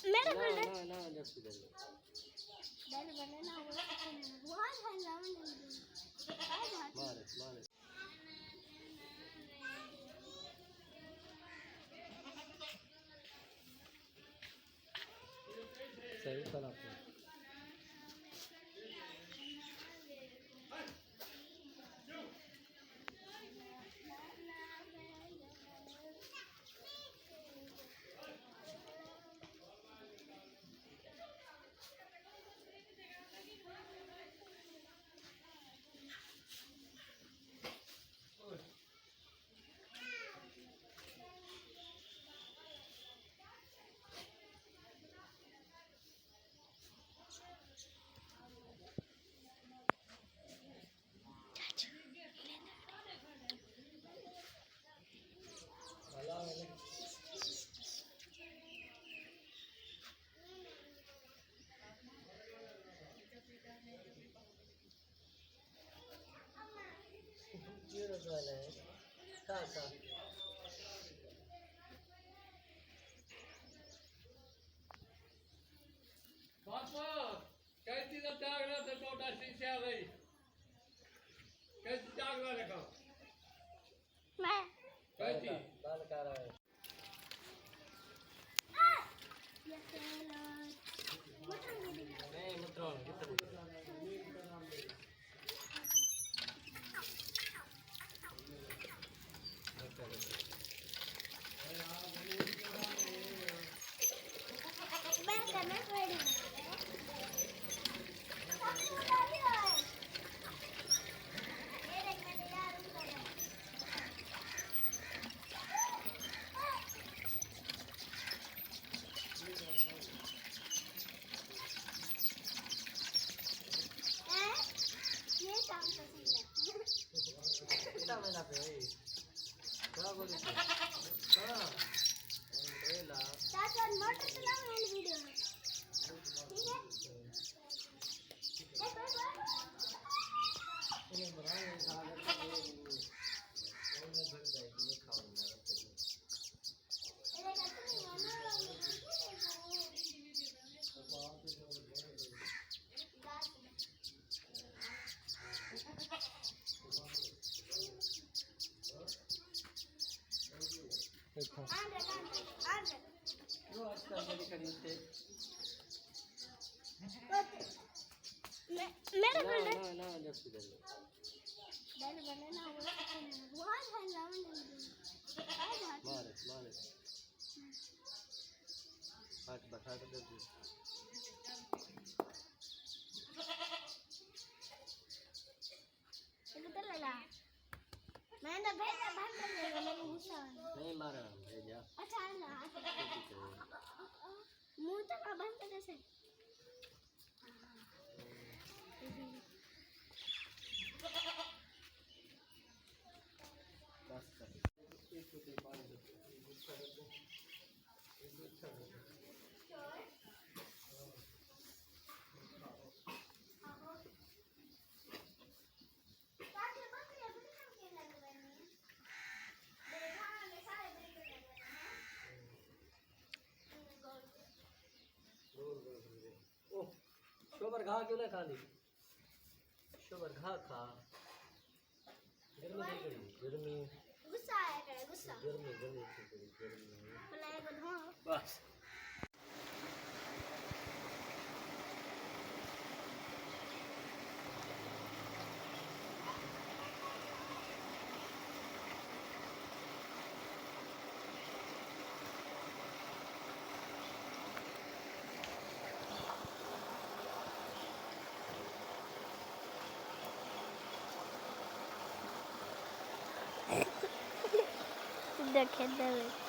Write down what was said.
मेरा ना गोल्डन ना ना जैसे दे डर बने ना वो हां मारे मारे सही तरह से कैसी तो जागना तो छोटा शीशा भाई कैसी जागना रखा मैं कैसी बाल कर रहा है ये चलो मुठंगे नहीं मुत्रों कितना मैं करना पड़ेगा कितना महीना पे है क्या बोले हाँ बेला चाचा मोटर चलाओ मेरी वीडियो में ठीक है ये बनाए बन जाएगी ये खाऊंगा जो आजकल मेरी खरीदते मेरा गोल्डन ना ना जैसे दे डर बने ना वो हां मारे मारे हाथ बैठा के दे किधर लगा मैंने भेजा भाग देगा मेरे गुस्सा नहीं मारा भेजा अच्छा ना मुंह तक बंद कैसे बस कर एक तो पानी शोबर घा क्यों ना खा ली शोबर घा खा गर्मी नहीं करी गर्मी गुस्सा आया करे गुस्सा गर्मी गर्मी गर्मी बनाए को धो बस देखे देवे